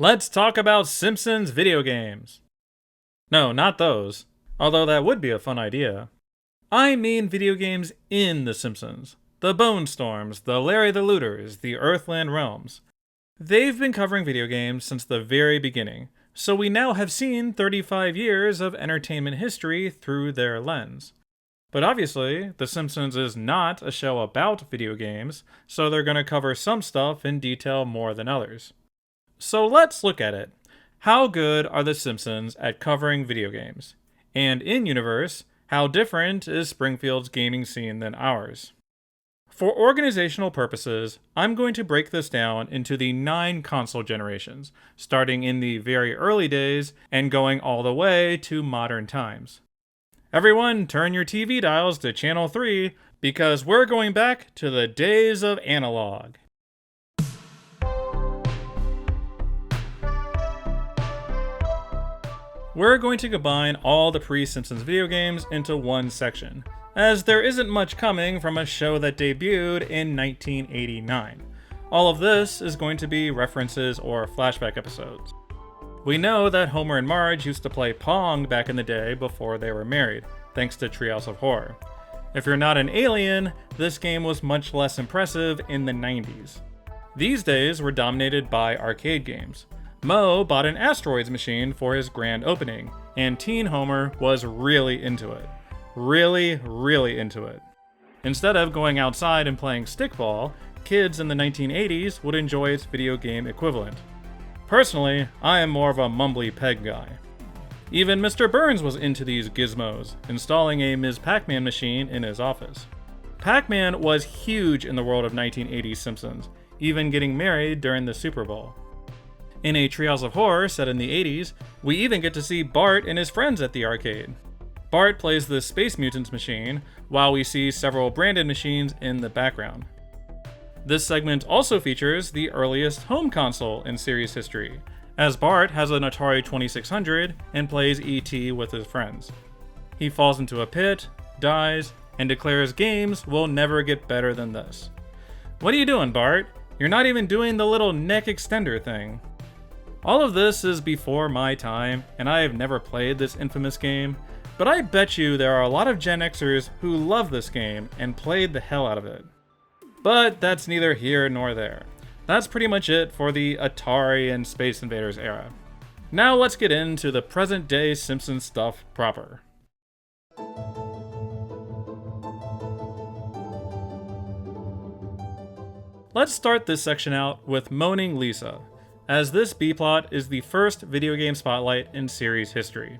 Let's talk about Simpsons video games. No, not those. Although that would be a fun idea. I mean video games in The Simpsons. The Bone Storms, the Larry the Looters, the Earthland Realms. They've been covering video games since the very beginning, so we now have seen 35 years of entertainment history through their lens. But obviously, The Simpsons is not a show about video games, so they're going to cover some stuff in detail more than others. So let's look at it. How good are The Simpsons at covering video games? And in-universe, how different is Springfield's gaming scene than ours? For organizational purposes, I'm going to break this down into the 9 console generations, starting in the very early days and going all the way to modern times. Everyone, turn your TV dials to channel 3 because we're going back to the days of analog. We're going to combine all the pre-Simpsons video games into one section, as there isn't much coming from a show that debuted in 1989. All of this is going to be references or flashback episodes. We know that Homer and Marge used to play Pong back in the day before they were married, thanks to Treehouse of Horror. If you're not an alien, this game was much less impressive in the 90s. These days were dominated by arcade games. Moe bought an Asteroids machine for his grand opening, and Teen Homer was really into it. Really into it. Instead of going outside and playing stickball, kids in the 1980s would enjoy its video game equivalent. Personally, I am more of a mumbly peg guy. Even Mr. Burns was into these gizmos, installing a Ms. Pac-Man machine in his office. Pac-Man was huge in the world of 1980s Simpsons, even getting married during the Super Bowl. In a Treehouse of Horror set in the 80s, we even get to see Bart and his friends at the arcade. Bart plays the Space Mutants machine, while we see several branded machines in the background. This segment also features the earliest home console in series history, as Bart has an Atari 2600 and plays E.T. with his friends. He falls into a pit, dies, and declares games will never get better than this. What are you doing, Bart? You're not even doing the little neck extender thing. All of this is before my time, and I have never played this infamous game, but I bet you there are a lot of Gen Xers who love this game and played the hell out of it. But that's neither here nor there. That's pretty much it for the Atari and Space Invaders era. Now let's get into the present day Simpsons stuff proper. Let's start this section out with Moaning Lisa, as this B-plot is the first video game spotlight in series history.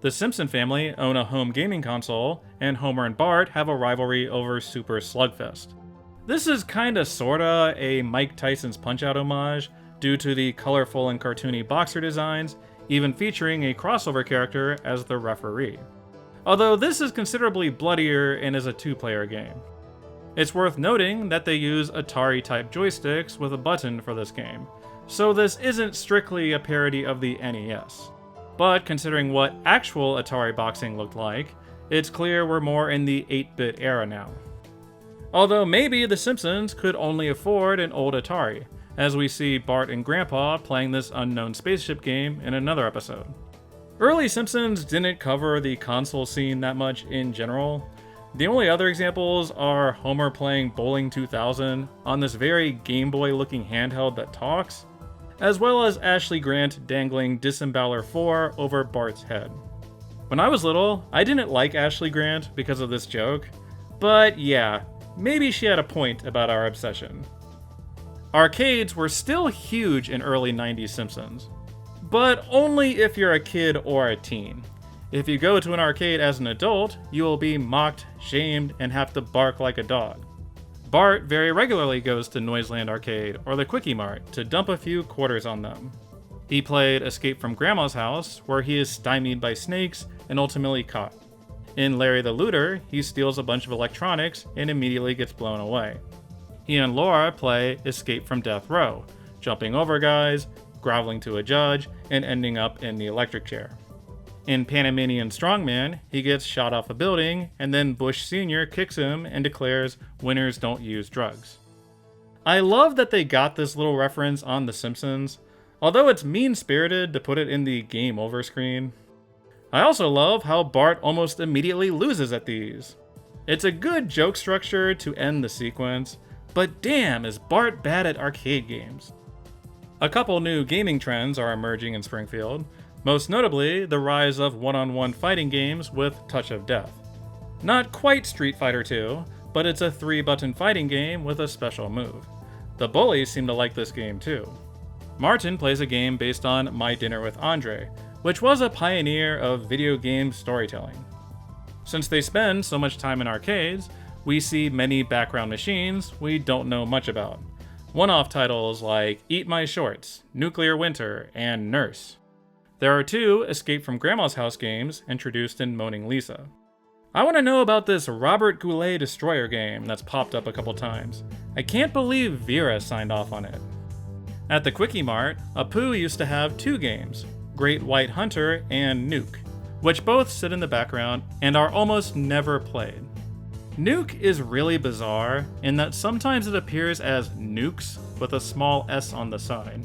The Simpson family own a home gaming console, and Homer and Bart have a rivalry over Super Slugfest. This is kinda sorta a Mike Tyson's Punch-Out homage, due to the colorful and cartoony boxer designs, even featuring a crossover character as the referee. Although this is considerably bloodier and is a 2-player game. It's worth noting that they use Atari-type joysticks with a button for this game, so this isn't strictly a parody of the NES. But considering what actual Atari boxing looked like, it's clear we're more in the 8-bit era now. Although maybe The Simpsons could only afford an old Atari, as we see Bart and Grandpa playing this unknown spaceship game in another episode. Early Simpsons didn't cover the console scene that much in general. The only other examples are Homer playing Bowling 2000 on this very Game Boy looking handheld that talks, as well as Ashley Grant dangling Disemboweler 4 over Bart's head. When I was little, I didn't like Ashley Grant because of this joke, but yeah, maybe she had a point about our obsession. Arcades were still huge in early 90s Simpsons, but only if you're a kid or a teen. If you go to an arcade as an adult, you will be mocked, shamed, and have to bark like a dog. Bart very regularly goes to Noiseland Arcade or the Quickie Mart to dump a few quarters on them. He played Escape from Grandma's House, where he is stymied by snakes and ultimately caught. In Larry the Looter, he steals a bunch of electronics and immediately gets blown away. He and Laura play Escape from Death Row, jumping over guys, groveling to a judge, and ending up in the electric chair. In Panamanian Strongman, he gets shot off a building, and then Bush Sr. kicks him and declares winners don't use drugs. I love that they got this little reference on The Simpsons. although it's mean-spirited to put it in the game over screen. I also love how Bart almost immediately loses at these. It's a good joke structure to end the sequence, but damn is Bart bad at arcade games. A couple new gaming trends are emerging in Springfield, most notably the rise of one-on-one fighting games with Touch of Death. Not quite Street Fighter 2, but it's a 3-button fighting game with a special move. The bullies seem to like this game too. Martin plays a game based on My Dinner with Andre, which was a pioneer of video game storytelling. Since they spend so much time in arcades, we see many background machines we don't know much about. One-off titles like Eat My Shorts, Nuclear Winter, and Nurse. There are 2 Escape from Grandma's House games introduced in Moaning Lisa. I want to know about this Robert Goulet Destroyer game that's popped up a couple times. I can't believe Vera signed off on it. At the Quickie Mart, Apu used to have 2 games, Great White Hunter and Nuke, which both sit in the background and are almost never played. Nuke is really bizarre in that sometimes it appears as Nukes with a small s on the side.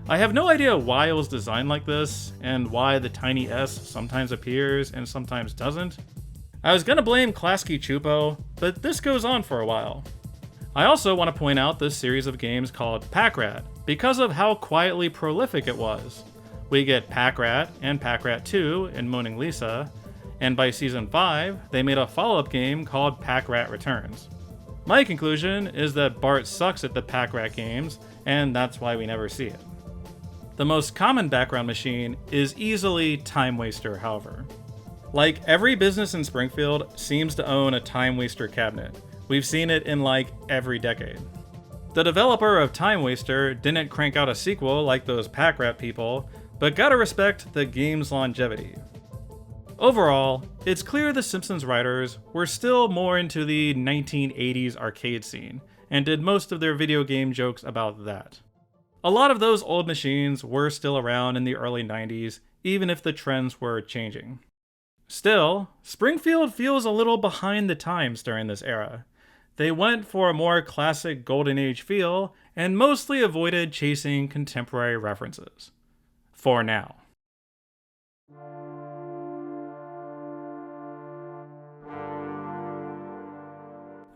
I have no idea why it was designed like this, and why the tiny s sometimes appears and sometimes doesn't. I was gonna blame Klasky Chupo, but this goes on for a while. I also want to point out this series of games called Pack-Rat, because of how quietly prolific it was. We get Pack-Rat and Pack-Rat 2 in Moaning Lisa, and by Season 5, they made a follow-up game called Pack-Rat Returns. My conclusion is that Bart sucks at the Pack-Rat games, and that's why we never see it. The most common background machine is easily Time Waster, however. Like every business in Springfield seems to own a Time Waster cabinet. We've seen it in like every decade. The developer of Time Waster didn't crank out a sequel like those Pack-Rat people, but gotta respect the game's longevity. Overall, it's clear the Simpsons writers were still more into the 1980s arcade scene, and did most of their video game jokes about that. A lot of those old machines were still around in the early 90s, even if the trends were changing. Still, Springfield feels a little behind the times during this era. They went for a more classic Golden Age feel, and mostly avoided chasing contemporary references. For now.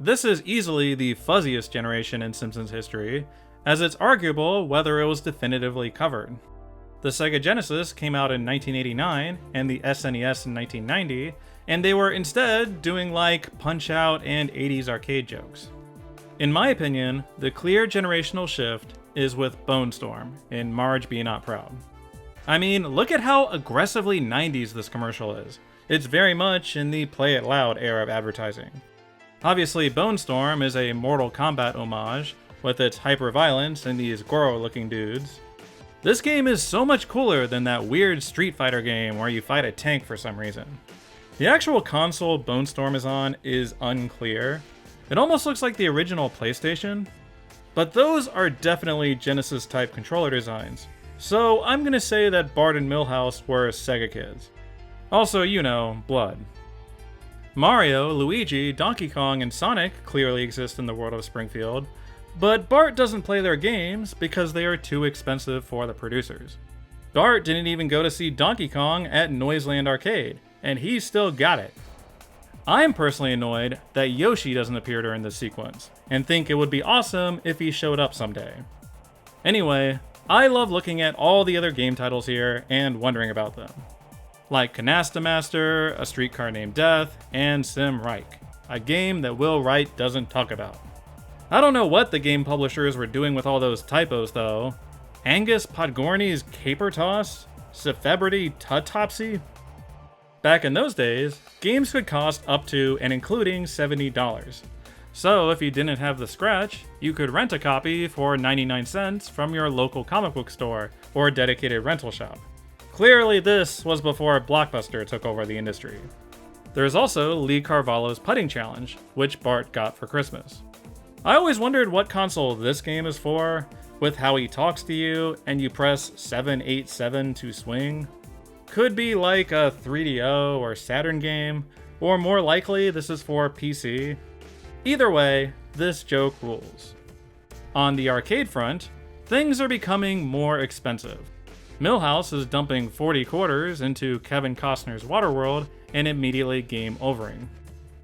This is easily the fuzziest generation in Simpsons history, as it's arguable whether it was definitively covered. The Sega Genesis came out in 1989 and the SNES in 1990, and they were instead doing like Punch-Out and 80s arcade jokes. In my opinion, the clear generational shift is with Bone Storm in Marge Be Not Proud. I mean, look at how aggressively 90s this commercial is. It's very much in the play it loud era of advertising. Obviously, Bone Storm is a Mortal Kombat homage, with its hyper-violence and these Goro-looking dudes. This game is so much cooler than that weird Street Fighter game where you fight a tank for some reason. The actual console Bone Storm is on is unclear. It almost looks like the original PlayStation, but those are definitely Genesis-type controller designs, so I'm gonna say that Bart and Milhouse were Sega kids. Also, you know, blood. Mario, Luigi, Donkey Kong, and Sonic clearly exist in the world of Springfield, but Bart doesn't play their games because they are too expensive for the producers. Bart didn't even go to see Donkey Kong at Noiseland Arcade, and he still got it. I'm personally annoyed that Yoshi doesn't appear during this sequence, and think it would be awesome if he showed up someday. Anyway, I love looking at all the other game titles here and wondering about them. Like Canasta Master, A Streetcar Named Death, and Sim Reich, a game that Will Wright doesn't talk about. I don't know what the game publishers were doing with all those typos though. Angus Podgorny's Caper Toss? Cephebity Tutopsy? Back in those days, games could cost up to and including $70. So if you didn't have the scratch, you could rent a copy for 99 cents from your local comic book store or dedicated rental shop. Clearly this was before Blockbuster took over the industry. There's also Lee Carvalho's Putting Challenge, which Bart got for Christmas. I always wondered what console this game is for, with how he talks to you and you press 787 to swing. Could be like a 3DO or Saturn game, or more likely this is for PC. Either way, this joke rules. On the arcade front, things are becoming more expensive. Milhouse is dumping 40 quarters into Kevin Costner's Waterworld and immediately game overing.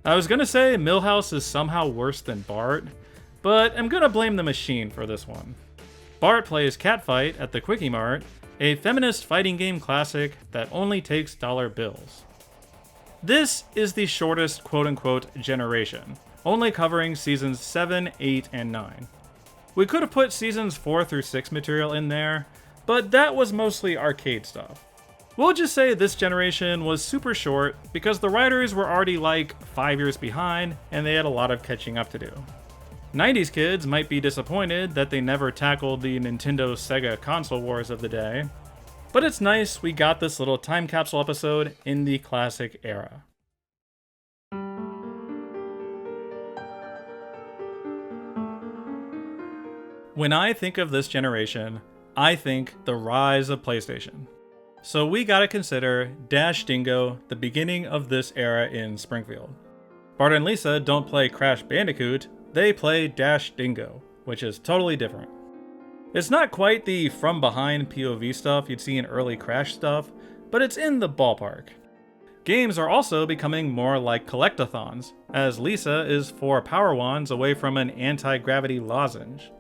I was gonna say Milhouse is somehow worse than Bart, but I'm gonna blame the machine for this one. Bart plays Catfight at the Quickie Mart, a feminist fighting game classic that only takes dollar bills. This is the shortest quote-unquote generation, only covering seasons 7, 8, and 9. We could have put seasons 4 through 6 material in there, but that was mostly arcade stuff. We'll just say this generation was super short because the writers were already like 5 years behind and they had a lot of catching up to do. 90s kids might be disappointed that they never tackled the Nintendo-Sega console wars of the day, but it's nice we got this little time capsule episode in the classic era. When I think of this generation, I think the rise of PlayStation. So we gotta consider Dash Dingo the beginning of this era in Springfield. Bart and Lisa don't play Crash Bandicoot, they play Dash Dingo, which is totally different. It's not quite the from behind POV stuff you'd see in early Crash stuff, but it's in the ballpark. Games are also becoming more like collectathons, as Lisa is 4 power wands away from an anti-gravity lozenge.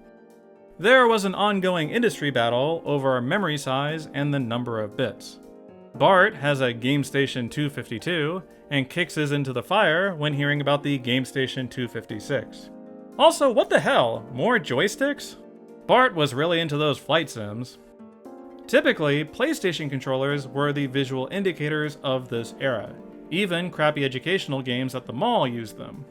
There was an ongoing industry battle over memory size and the number of bits. Bart has a GameStation 252 and kicks his into the fire when hearing about the GameStation 256. Also, what the hell? More joysticks? Bart was really into those flight sims. Typically, PlayStation controllers were the visual indicators of this era. Even crappy educational games at the mall used them.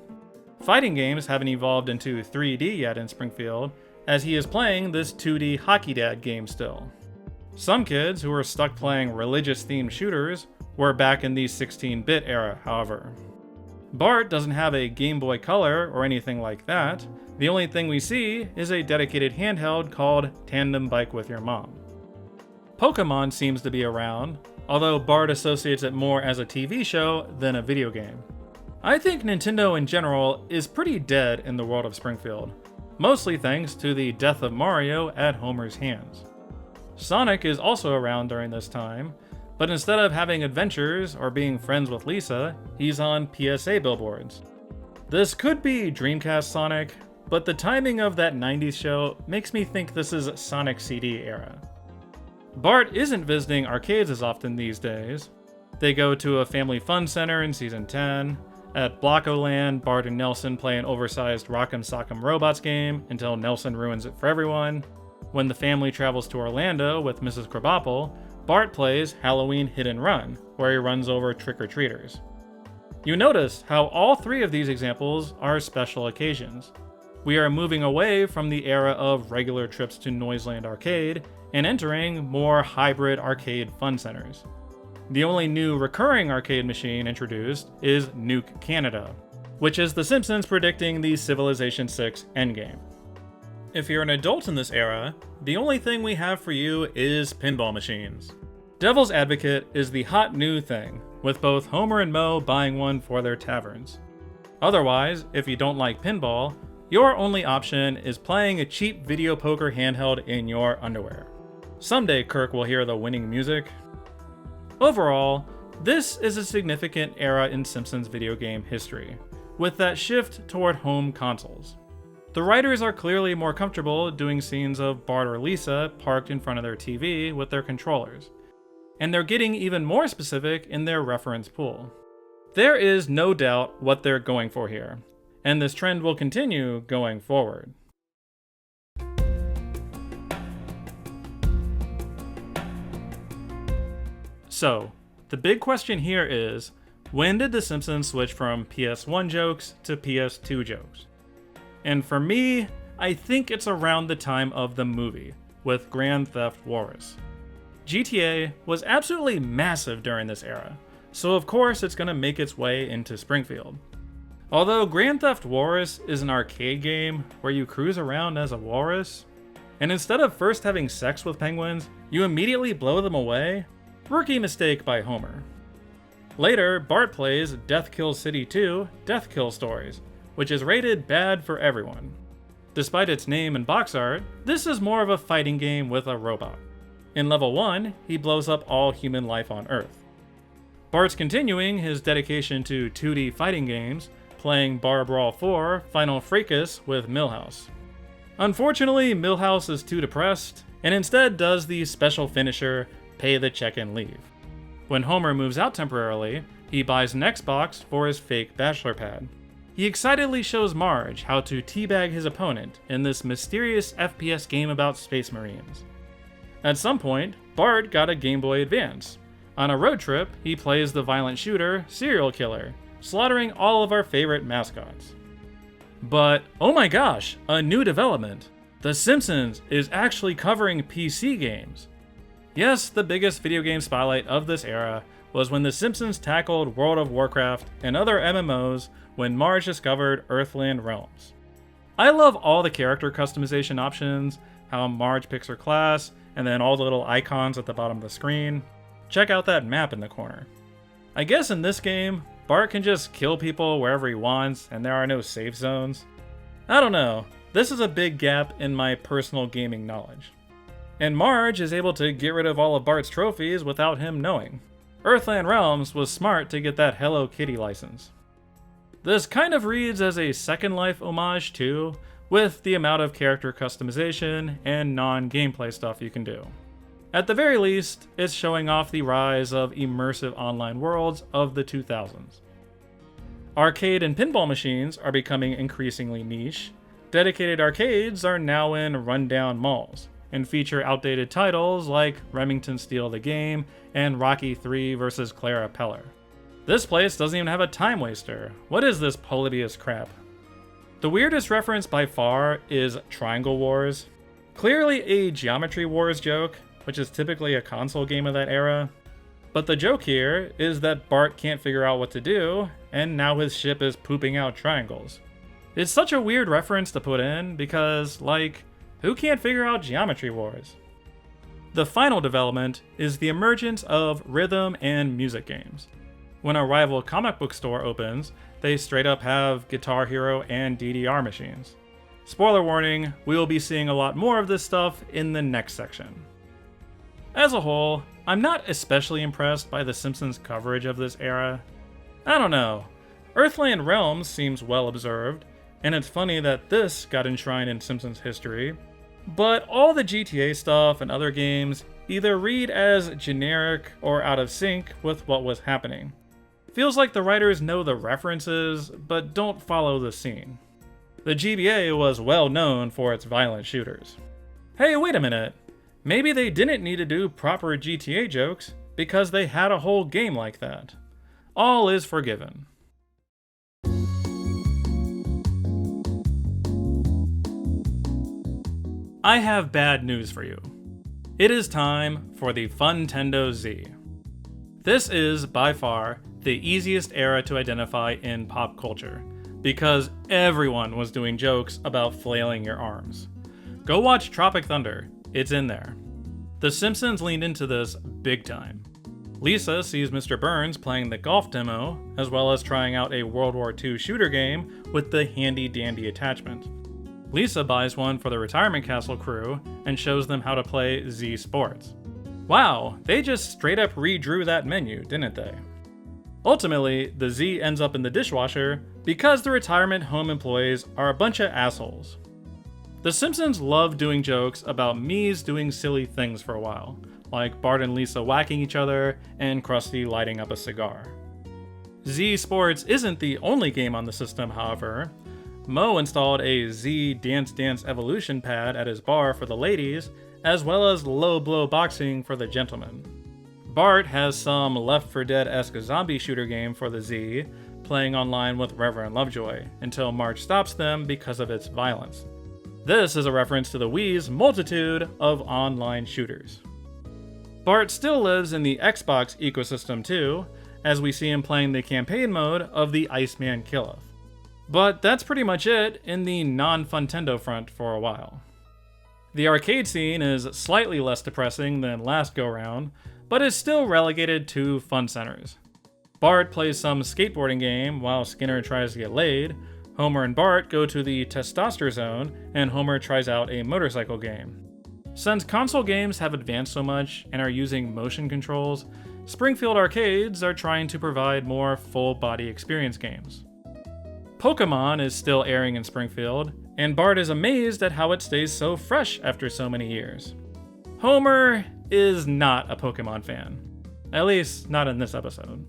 Fighting games haven't evolved into 3D yet in Springfield, as he is playing this 2D Hockey Dad game still. Some kids who were stuck playing religious-themed shooters were back in the 16-bit era, however. Bart doesn't have a Game Boy Color or anything like that. The only thing we see is a dedicated handheld called Tandem Bike with Your Mom. Pokemon seems to be around, although Bart associates it more as a TV show than a video game. I think Nintendo in general is pretty dead in the world of Springfield, mostly thanks to the death of Mario at Homer's hands. Sonic is also around during this time, but instead of having adventures or being friends with Lisa, he's on PSA billboards. This could be Dreamcast Sonic, but the timing of that 90s show makes me think this is Sonic CD era. Bart isn't visiting arcades as often these days. They go to a family fun center in season 10. At Blockoland, Bart and Nelson play an oversized Rock'em Sock'em Robots game until Nelson ruins it for everyone. When the family travels to Orlando with Mrs. Krabappel, Bart plays Halloween Hit and Run, where he runs over trick-or-treaters. You notice how all 3 of these examples are special occasions. We are moving away from the era of regular trips to Noiseland Arcade and entering more hybrid arcade fun centers. The only new recurring arcade machine introduced is Nuke Canada, which is The Simpsons predicting the Civilization VI endgame. If you're an adult in this era, the only thing we have for you is pinball machines. Devil's Advocate is the hot new thing, with both Homer and Moe buying one for their taverns. Otherwise, if you don't like pinball, your only option is playing a cheap video poker handheld in your underwear. Someday Kirk will hear the winning music. Overall, this is a significant era in Simpsons video game history, with that shift toward home consoles. The writers are clearly more comfortable doing scenes of Bart or Lisa parked in front of their TV with their controllers, and they're getting even more specific in their reference pool. There is no doubt what they're going for here, and this trend will continue going forward. So, the big question here is, when did The Simpsons switch from PS1 jokes to PS2 jokes? And for me, I think it's around the time of the movie, with Grand Theft Wars. GTA was absolutely massive during this era, so of course it's going to make its way into Springfield. Although Grand Theft Wars is an arcade game where you cruise around as a walrus, and instead of first having sex with penguins, you immediately blow them away, rookie mistake by Homer. Later, Bart plays Death Kill City 2 Death Kill Stories, which is rated bad for everyone. Despite its name and box art, this is more of a fighting game with a robot. In level 1, he blows up all human life on Earth. Bart's continuing his dedication to 2D fighting games, playing Bar Brawl 4 Final Fracas with Milhouse. Unfortunately, Milhouse is too depressed, and instead does the special finisher, pay the check and leave. When Homer moves out temporarily, he buys an Xbox for his fake bachelor pad. He excitedly shows Marge how to teabag his opponent in this mysterious FPS game about space marines. At some point, Bart got a Game Boy Advance. On a road trip, he plays the violent shooter, Serial Killer, slaughtering all of our favorite mascots. But, oh my gosh, a new development. The Simpsons is actually covering PC games. Yes, the biggest video game spotlight of this era was when The Simpsons tackled World of Warcraft and other MMOs when Marge discovered Earthland Realms. I love all the character customization options, how Marge picks her class, and then all the little icons at the bottom of the screen. Check out that map in the corner. I guess in this game, Bart can just kill people wherever he wants and there are no safe zones. I don't know, this is a big gap in my personal gaming knowledge. And Marge is able to get rid of all of Bart's trophies without him knowing. Earthland Realms was smart to get that Hello Kitty license. This kind of reads as a Second Life homage too, with the amount of character customization and non-gameplay stuff you can do. At the very least, it's showing off the rise of immersive online worlds of the 2000s. Arcade and pinball machines are becoming increasingly niche. Dedicated arcades are now in rundown malls, and feature outdated titles like Remington Steal the Game and Rocky 3 vs. Clara Peller. This place doesn't even have a time waster. What is this Polybius crap? The weirdest reference by far is Triangle Wars. Clearly a Geometry Wars joke, which is typically a console game of that era. But the joke here is that Bart can't figure out what to do, and now his ship is pooping out triangles. It's such a weird reference to put in because, like, who can't figure out Geometry Wars? The final development is the emergence of rhythm and music games. When a rival comic book store opens, they straight up have Guitar Hero and DDR machines. Spoiler warning, we will be seeing a lot more of this stuff in the next section. As a whole, I'm not especially impressed by The Simpsons' coverage of this era. I don't know, Earthland Realms seems well observed, and it's funny that this got enshrined in Simpsons history, but all the GTA stuff and other games either read as generic or out of sync with what was happening. Feels like the writers know the references, but don't follow the scene. The GBA was well known for its violent shooters. Hey, wait a minute. Maybe they didn't need to do proper GTA jokes because they had a whole game like that. All is forgiven. I have bad news for you. It is time for the Funtendo Z. This is, by far, the easiest era to identify in pop culture, because everyone was doing jokes about flailing your arms. Go watch Tropic Thunder, it's in there. The Simpsons leaned into this big time. Lisa sees Mr. Burns playing the golf demo, as well as trying out a World War II shooter game with the handy-dandy attachment. Lisa buys one for the Retirement Castle crew and shows them how to play Z Sports. Wow, they just straight up redrew that menu, didn't they? Ultimately, the Z ends up in the dishwasher because the retirement home employees are a bunch of assholes. The Simpsons love doing jokes about Mies doing silly things for a while, like Bart and Lisa whacking each other and Krusty lighting up a cigar. Z Sports isn't the only game on the system, however. Moe installed a Z Dance Dance Evolution pad at his bar for the ladies, as well as low blow boxing for the gentlemen. Bart has some Left 4 Dead-esque zombie shooter game for the Z, playing online with Reverend Lovejoy, until Marge stops them because of its violence. This is a reference to the Wii's multitude of online shooters. Bart still lives in the Xbox ecosystem too, as we see him playing the campaign mode of the Iceman Killeth. But that's pretty much it in the non-Funtendo front for a while. The arcade scene is slightly less depressing than last go-round, but is still relegated to fun centers. Bart plays some skateboarding game while Skinner tries to get laid, Homer and Bart go to the testosterone zone, and Homer tries out a motorcycle game. Since console games have advanced so much and are using motion controls, Springfield arcades are trying to provide more full-body experience games. Pokémon is still airing in Springfield, and Bart is amazed at how it stays so fresh after so many years. Homer is not a Pokémon fan, at least not in this episode.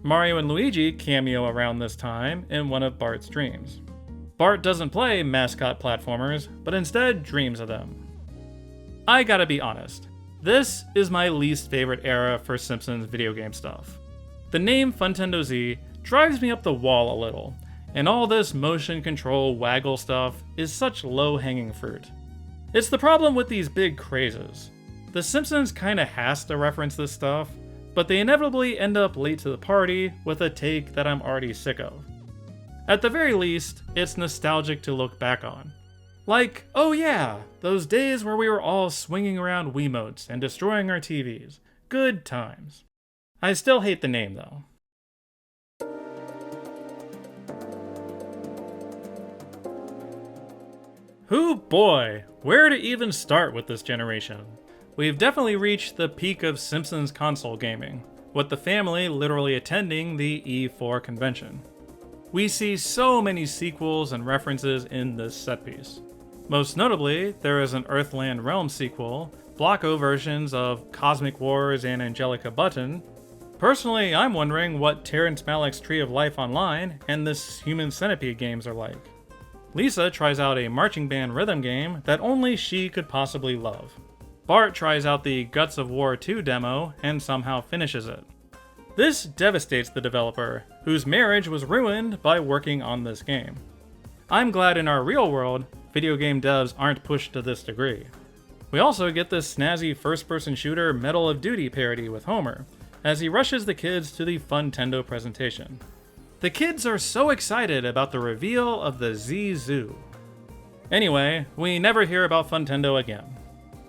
Mario and Luigi cameo around this time in one of Bart's dreams. Bart doesn't play mascot platformers, but instead dreams of them. I gotta be honest, this is my least favorite era for Simpsons video game stuff. The name Funtendo Z drives me up the wall a little, and all this motion control waggle stuff is such low-hanging fruit. It's the problem with these big crazes. The Simpsons kinda has to reference this stuff, but they inevitably end up late to the party with a take that I'm already sick of. At the very least, it's nostalgic to look back on. Like, oh yeah, those days where we were all swinging around Wiimotes and destroying our TVs. Good times. I still hate the name though. Hoo boy, where to even start with this generation? We've definitely reached the peak of Simpsons console gaming, with the family literally attending the E4 convention. We see so many sequels and references in this set piece. Most notably, there is an Earthland Realms sequel, Block-O versions of Cosmic Wars and Angelica Button. Personally, I'm wondering what Terrence Malick's Tree of Life Online and this Human Centipede games are like. Lisa tries out a marching band rhythm game that only she could possibly love. Bart tries out the Guts of War 2 demo and somehow finishes it. This devastates the developer, whose marriage was ruined by working on this game. I'm glad in our real world, video game devs aren't pushed to this degree. We also get this snazzy first-person shooter Medal of Duty parody with Homer, as he rushes the kids to the Funtendo presentation. The kids are so excited about the reveal of the Z-Zoo. Anyway, we never hear about Funtendo again.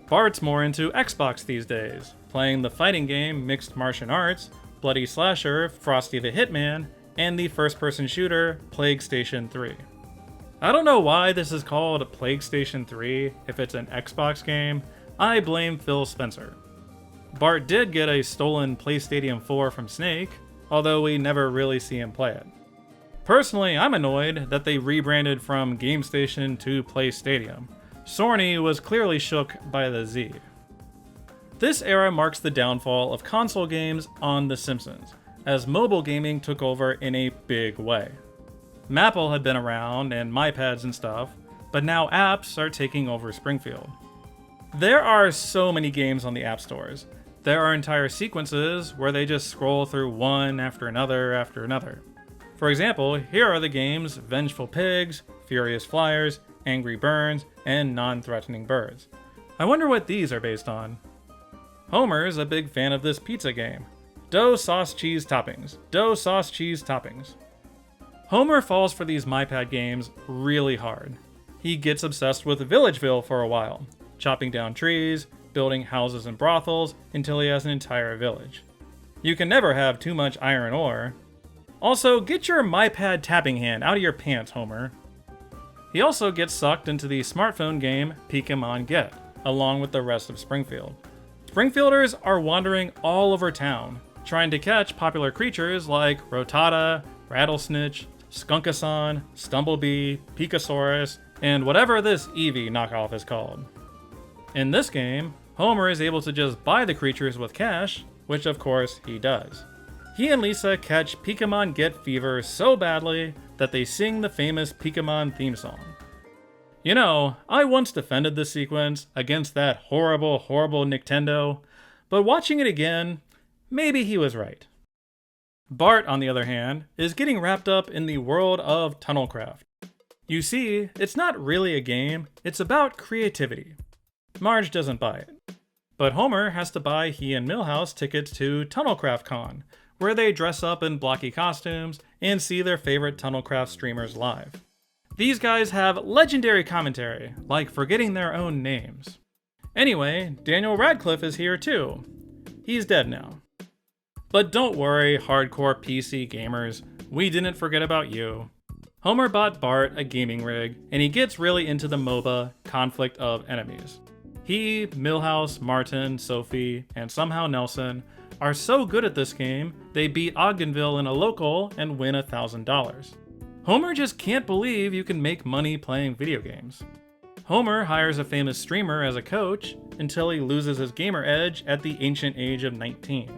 Bart's more into Xbox these days, playing the fighting game Mixed Martial Arts, Bloody Slasher, Frosty the Hitman, and the first-person shooter Plague Station 3. I don't know why this is called Plague Station 3 if it's an Xbox game. I blame Phil Spencer. Bart did get a stolen PlayStation 4 from Snake, although we never really see him play it. Personally, I'm annoyed that they rebranded from Game Station to PlayStation. Sorny was clearly shook by the Z. This era marks the downfall of console games on The Simpsons, as mobile gaming took over in a big way. Maple had been around and MyPads and stuff, but now apps are taking over Springfield. There are so many games on the app stores. There are entire sequences where they just scroll through one after another after another. For example, here are the games Vengeful Pigs, Furious Flyers, Angry Burns, and Non-Threatening Birds. I wonder what these are based on. Homer's a big fan of this pizza game. Dough, sauce, cheese, toppings. Dough, sauce, cheese, toppings. Homer falls for these MyPad games really hard. He gets obsessed with Villageville for a while, chopping down trees, building houses and brothels until he has an entire village. You can never have too much iron ore. Also, get your MyPad tapping hand out of your pants, Homer. He also gets sucked into the smartphone game Pokemon Get, along with the rest of Springfield. Springfielders are wandering all over town, trying to catch popular creatures like RoeTaKa, Rattlesnitch, Skunkason, Stumblebee, Pikasaurus, and whatever this Eevee knockoff is called. In this game, Homer is able to just buy the creatures with cash, which of course he does. He and Lisa catch Pokemon Get fever so badly that they sing the famous Pokemon theme song. You know, I once defended this sequence against that horrible Nintendo, but watching it again, maybe he was right. Bart, on the other hand, is getting wrapped up in the world of Tunnelcraft. You see, it's not really a game, it's about creativity. Marge doesn't buy it. But Homer has to buy he and Milhouse tickets to Tunnelcraft Con, where they dress up in blocky costumes and see their favorite Tunnelcraft streamers live. These guys have legendary commentary, like forgetting their own names. Anyway, Daniel Radcliffe is here too. He's dead now. But don't worry, hardcore PC gamers, we didn't forget about you. Homer bought Bart a gaming rig, and he gets really into the MOBA, Conflict of Enemies. He, Milhouse, Martin, Sophie, and somehow Nelson are so good at this game, they beat Ogdenville in a local and win $1,000. Homer just can't believe you can make money playing video games. Homer hires a famous streamer as a coach until he loses his gamer edge at the ancient age of 19.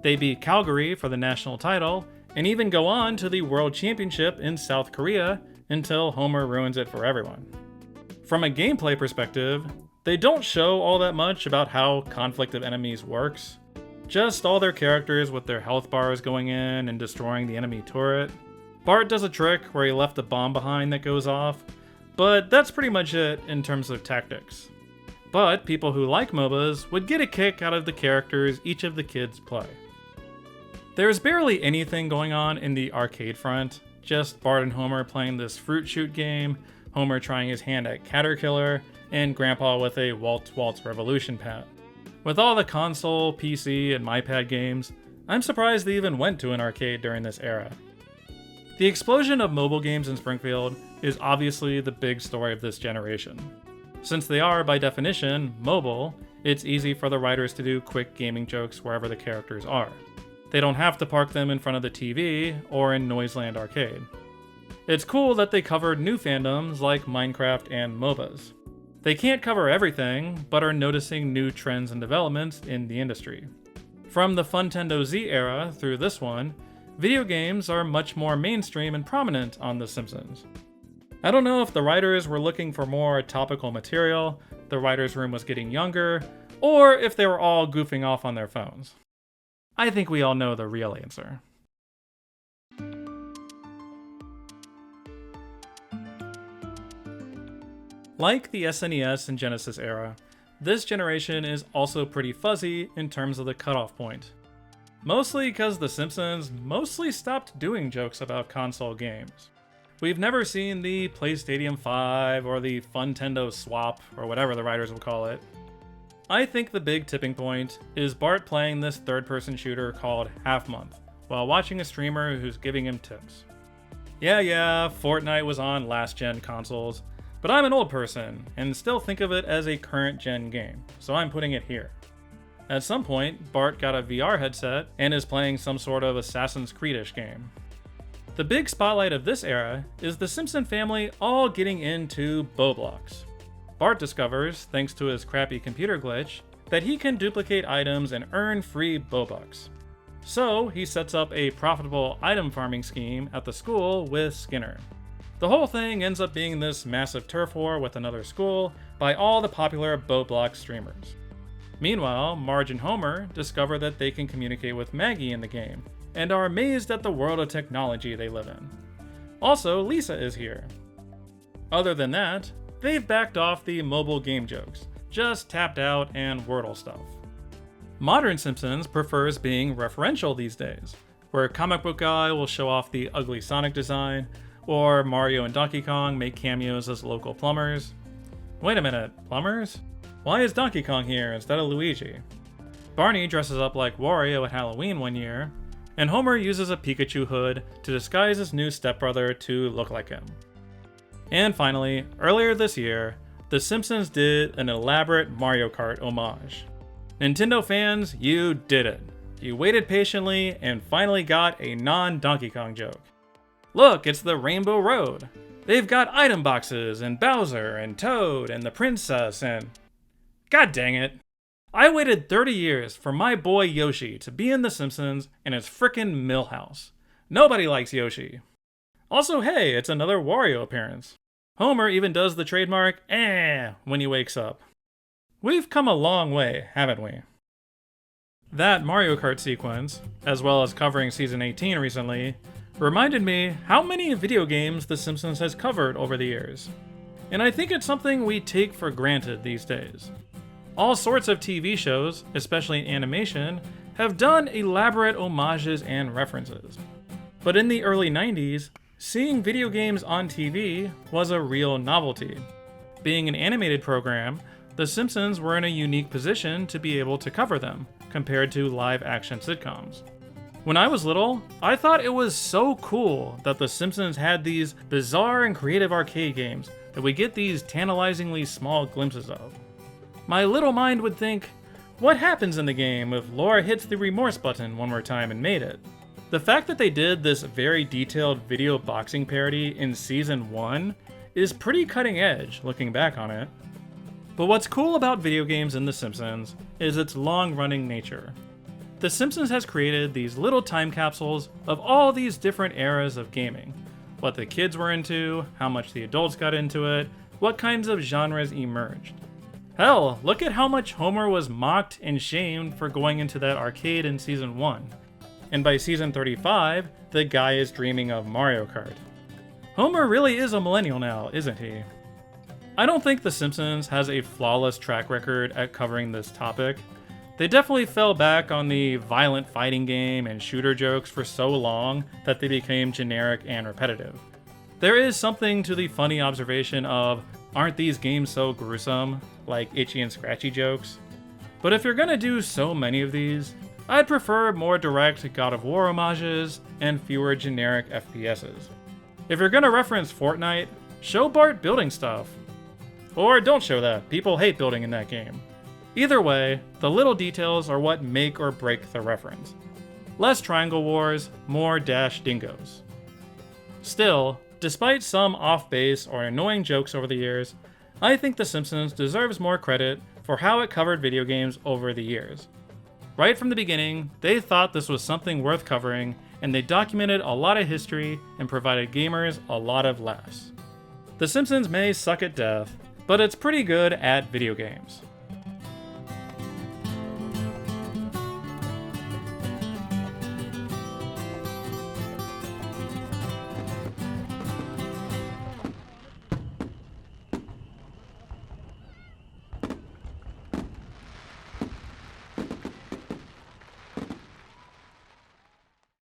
They beat Calgary for the national title, and even go on to the World Championship in South Korea until Homer ruins it for everyone. From a gameplay perspective, they don't show all that much about how Conflict of Enemies works. Just all their characters with their health bars going in and destroying the enemy turret. Bart does a trick where he left a bomb behind that goes off, but that's pretty much it in terms of tactics. But people who like MOBAs would get a kick out of the characters each of the kids play. There's barely anything going on in the arcade front, just Bart and Homer playing this fruit shoot game, Homer trying his hand at Caterkiller, and Grandpa with a Waltz Waltz Revolution pad. With all the console, PC, and MyPad games, I'm surprised they even went to an arcade during this era. The explosion of mobile games in Springfield is obviously the big story of this generation. Since they are, by definition, mobile, it's easy for the writers to do quick gaming jokes wherever the characters are. They don't have to park them in front of the TV or in Noiseland Arcade. It's cool that they covered new fandoms like Minecraft and MOBAs. They can't cover everything, but are noticing new trends and developments in the industry. From the Funtendo Z era through this one, video games are much more mainstream and prominent on The Simpsons. I don't know if the writers were looking for more topical material, the writers' room was getting younger, or if they were all goofing off on their phones. I think we all know the real answer. Like the SNES and Genesis era, this generation is also pretty fuzzy in terms of the cutoff point. Mostly because The Simpsons mostly stopped doing jokes about console games. We've never seen the PlayStation 5 or the Funtendo swap, or whatever the writers will call it. I think the big tipping point is Bart playing this third-person shooter called Half Month, while watching a streamer who's giving him tips. Yeah, Fortnite was on last-gen consoles, but I'm an old person, and still think of it as a current-gen game, so I'm putting it here. At some point, Bart got a VR headset and is playing some sort of Assassin's Creed-ish game. The big spotlight of this era is the Simpson family all getting into Boblocks. Bart discovers, thanks to his crappy computer glitch, that he can duplicate items and earn free Bobucks. So he sets up a profitable item farming scheme at the school with Skinner. The whole thing ends up being this massive turf war with another school by all the popular Boblox streamers. Meanwhile, Marge and Homer discover that they can communicate with Maggie in the game, and are amazed at the world of technology they live in. Also, Lisa is here. Other than that, they've backed off the mobile game jokes, just tapped out and Wordle stuff. Modern Simpsons prefers being referential these days, where Comic Book Guy will show off the ugly Sonic design, or Mario and Donkey Kong make cameos as local plumbers. Wait a minute, plumbers? Why is Donkey Kong here instead of Luigi? Barney dresses up like Wario at Halloween one year, and Homer uses a Pikachu hood to disguise his new stepbrother to look like him. And finally, earlier this year, The Simpsons did an elaborate Mario Kart homage. Nintendo fans, you did it. You waited patiently and finally got a non-Donkey Kong joke. Look, it's the Rainbow Road. They've got item boxes and Bowser and Toad and the princess and... God dang it. I waited 30 years for my boy Yoshi to be in The Simpsons and his frickin' Milhouse. Nobody likes Yoshi. Also, hey, it's another Wario appearance. Homer even does the trademark when he wakes up. We've come a long way, haven't we? That Mario Kart sequence, as well as covering Season 18 recently, reminded me how many video games The Simpsons has covered over the years. And I think it's something we take for granted these days. All sorts of TV shows, especially in animation, have done elaborate homages and references. But in the early 90s, seeing video games on TV was a real novelty. Being an animated program, The Simpsons were in a unique position to be able to cover them, compared to live-action sitcoms. When I was little, I thought it was so cool that The Simpsons had these bizarre and creative arcade games that we get these tantalizingly small glimpses of. My little mind would think, what happens in the game if Laura hits the remorse button one more time and made it? The fact that they did this very detailed video boxing parody in Season 1 is pretty cutting edge looking back on it. But what's cool about video games in The Simpsons is its long-running nature. The Simpsons has created these little time capsules of all these different eras of gaming. What the kids were into, how much the adults got into it, what kinds of genres emerged. Hell, look at how much Homer was mocked and shamed for going into that arcade in Season 1. And by Season 35, the guy is dreaming of Mario Kart. Homer really is a millennial now, isn't he? I don't think The Simpsons has a flawless track record at covering this topic. They definitely fell back on the violent fighting game and shooter jokes for so long that they became generic and repetitive. There is something to the funny observation of, aren't these games so gruesome, like itchy and scratchy jokes? But if you're gonna do so many of these, I'd prefer more direct God of War homages and fewer generic FPSs. If you're gonna reference Fortnite, show Bart building stuff. Or don't show that, people hate building in that game. Either way, the little details are what make or break the reference. Less Triangle Wars, more Dash Dingoes. Still, despite some off-base or annoying jokes over the years, I think The Simpsons deserves more credit for how it covered video games over the years. Right from the beginning, they thought this was something worth covering, and they documented a lot of history and provided gamers a lot of laughs. The Simpsons may suck at death, but it's pretty good at video games.